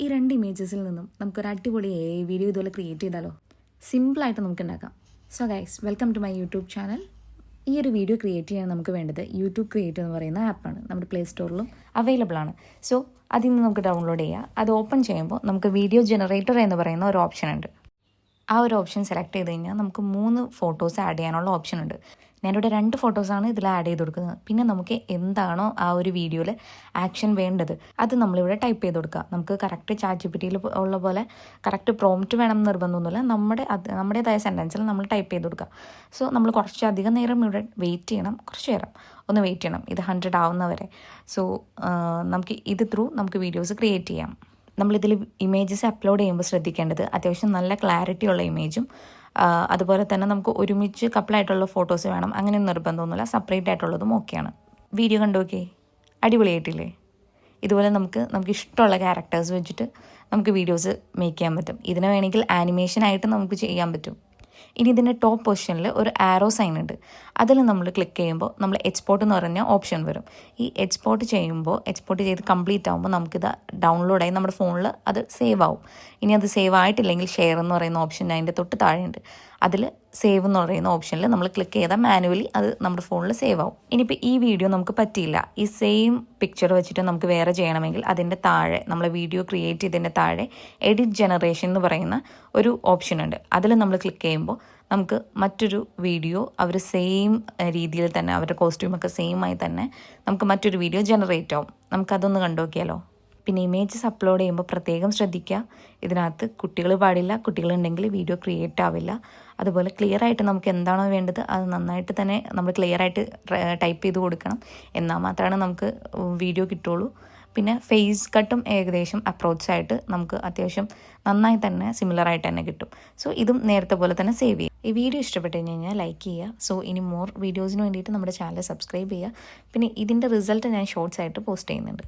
ഈ രണ്ട് ഇമേജസിൽ നിന്നും നമുക്കൊരു അടിപൊളി വീഡിയോ ഇതുപോലെ ക്രിയേറ്റ് ചെയ്താലോ? സിമ്പിളായിട്ട് നമുക്ക് ഉണ്ടാക്കാം. So guys, welcome to my YouTube channel. ഈ ഒരു വീഡിയോ ക്രിയേറ്റ് ചെയ്യാൻ നമുക്ക് വേണ്ടത് യൂട്യൂബ് ക്രിയേറ്റ് എന്ന് പറയുന്ന ആപ്പാണ്. നമ്മുടെ പ്ലേ സ്റ്റോറിലും അവൈലബിൾ ആണ്. സോ അതിൽ നിന്ന് നമുക്ക് ഡൗൺലോഡ് ചെയ്യാം. അത് ഓപ്പൺ ചെയ്യുമ്പോൾ നമുക്ക് വീഡിയോ ജനറേറ്റർ എന്ന് പറയുന്ന ഒരു ഓപ്ഷൻ ഉണ്ട്. ആ ഒരു ഓപ്ഷൻ സെലക്ട് ചെയ്ത് കഴിഞ്ഞാൽ നമുക്ക് 3 ഫോട്ടോസ് ആഡ് ചെയ്യാനുള്ള ഓപ്ഷൻ ഉണ്ട്. ഞാനിവിടെ 2 ഫോട്ടോസാണ് ഇതിൽ ആഡ് ചെയ്ത് കൊടുക്കുന്നത്. പിന്നെ നമുക്ക് എന്താണോ ആ ഒരു വീഡിയോയിൽ ആക്ഷൻ വേണ്ടത് അത് നമ്മളിവിടെ ടൈപ്പ് ചെയ്ത് കൊടുക്കുക. നമുക്ക് കറക്റ്റ് ChatGPTയിൽ ഉള്ള പോലെ കറക്റ്റ് പ്രോംപ്റ്റ് വേണം നിർബന്ധമൊന്നുമില്ല. നമ്മുടേതായ സെൻറ്റൻസിൽ നമ്മൾ ടൈപ്പ് ചെയ്ത് കൊടുക്കുക. സോ നമ്മൾ കുറച്ചധികം നേരം ഇവിടെ വെയിറ്റ് ചെയ്യണം. കുറച്ച് നേരം ഒന്ന് വെയിറ്റ് ചെയ്യണം, ഇത് 100 ആവുന്നവരെ. സോ നമുക്ക് ഇത് ത്രൂ നമുക്ക് വീഡിയോസ് ക്രിയേറ്റ് ചെയ്യാം. നമ്മളിതിൽ ഇമേജസ് അപ്ലോഡ് ചെയ്യുമ്പോൾ ശ്രദ്ധിക്കേണ്ടത് അത്യാവശ്യം നല്ല ക്ലാരിറ്റി ഉള്ള ഇമേജും അതുപോലെ തന്നെ നമുക്ക് ഒരുമിച്ച് കപ്പിളായിട്ടുള്ള ഫോട്ടോസ് വേണം. അങ്ങനെ നിർബന്ധമൊന്നുമില്ല, സെപ്പറേറ്റ് ആയിട്ടുള്ളതും ഓക്കെയാണ്. വീഡിയോ കണ്ടു നോക്കിയേ, അടിപൊളിയായിട്ടില്ലേ? ഇതുപോലെ നമുക്ക് ഇഷ്ടമുള്ള ക്യാരക്ടേഴ്സ് വെച്ചിട്ട് നമുക്ക് വീഡിയോസ് മേക്ക് ചെയ്യാൻ പറ്റും. ഇതിനെ വേണമെങ്കിൽ ആനിമേഷനായിട്ട് നമുക്ക് ചെയ്യാൻ പറ്റും. ഇനി ഇതിൻ്റെ ടോപ്പ് പൊസിഷനിൽ ഒരു ആരോ സൈൻ ഉണ്ട്. അതിൽ നമ്മൾ ക്ലിക്ക് ചെയ്യുമ്പോൾ നമ്മൾ എക്സ്പോർട്ട് എന്ന് പറഞ്ഞ ഓപ്ഷൻ വരും. ഈ എക്സ്പോർട്ട് ചെയ്ത് കംപ്ലീറ്റ് ആകുമ്പോൾ നമുക്കിത് ഡൗൺലോഡായി നമ്മുടെ ഫോണിൽ അത് സേവ് ആവും. ഇനി അത് സേവ് ആയിട്ടില്ലെങ്കിൽ ഷെയർ എന്ന് പറയുന്ന ഓപ്ഷൻ അതിൻ്റെ തൊട്ട് താഴെയുണ്ട്. അതിൽ സേവ് എന്ന് പറയുന്ന ഓപ്ഷനിൽ നമ്മൾ ക്ലിക്ക് ചെയ്താൽ മാനുവലി അത് നമ്മുടെ ഫോണിൽ സേവ് ആവും. ഇനിയിപ്പോൾ ഈ വീഡിയോ നമുക്ക് പറ്റിയില്ല, ഈ സെയിം പിക്ചർ വെച്ചിട്ട് നമുക്ക് വേറെ ചെയ്യണമെങ്കിൽ അതിൻ്റെ താഴെ നമ്മൾ വീഡിയോ ക്രിയേറ്റ് ചെയ്തതിൻ്റെ താഴെ എഡിറ്റ് ജനറേഷൻ എന്ന് പറയുന്ന ഒരു ഓപ്ഷൻ ഉണ്ട്. അതിൽ നമ്മൾ ക്ലിക്ക് ചെയ്യുമ്പോൾ നമുക്ക് മറ്റൊരു വീഡിയോ അവർ സെയിം രീതിയിൽ തന്നെ അവരുടെ കോസ്റ്റ്യൂമൊക്കെ സെയിം ആയി തന്നെ നമുക്ക് മറ്റൊരു വീഡിയോ ജനറേറ്റ് ആവും. നമുക്കതൊന്ന് കണ്ടു നോക്കിയാലോ? പിന്നെ ഇമേജസ് അപ്ലോഡ് ചെയ്യുമ്പോൾ പ്രത്യേകം ശ്രദ്ധിക്കുക, ഇതിനകത്ത് കുട്ടികൾ പാടില്ല. കുട്ടികളുണ്ടെങ്കിൽ വീഡിയോ ക്രിയേറ്റ് ആവില്ല. അതുപോലെ ക്ലിയർ ആയിട്ട് നമുക്ക് എന്താണോ വേണ്ടത് അത് നന്നായിട്ട് തന്നെ നമ്മൾ ക്ലിയർ ആയിട്ട് ടൈപ്പ് ചെയ്ത് കൊടുക്കണം. എന്നാൽ മാത്രമാണ് നമുക്ക് വീഡിയോ കിട്ടുള്ളൂ. പിന്നെ ഫേസ് കട്ടും ഏകദേശം അപ്രോച്ച് ആയിട്ട് നമുക്ക് അത്യാവശ്യം നന്നായി തന്നെ സിമിലറായിട്ട് തന്നെ കിട്ടും. സോ ഇതും നേരത്തെ പോലെ തന്നെ സേവ് ചെയ്യുക. ഈ വീഡിയോ ഇഷ്ടപ്പെട്ട് കഴിഞ്ഞാൽ ലൈക്ക് ചെയ്യുക. സോ ഇനി മോർ വീഡിയോസിന് വേണ്ടിയിട്ട് നമ്മുടെ ചാനൽ സബ്സ്ക്രൈബ് ചെയ്യുക. പിന്നെ ഇതിൻ്റെ റിസൾട്ട് ഞാൻ ഷോർട്സ് ആയിട്ട് പോസ്റ്റ് ചെയ്യുന്നുണ്ട്.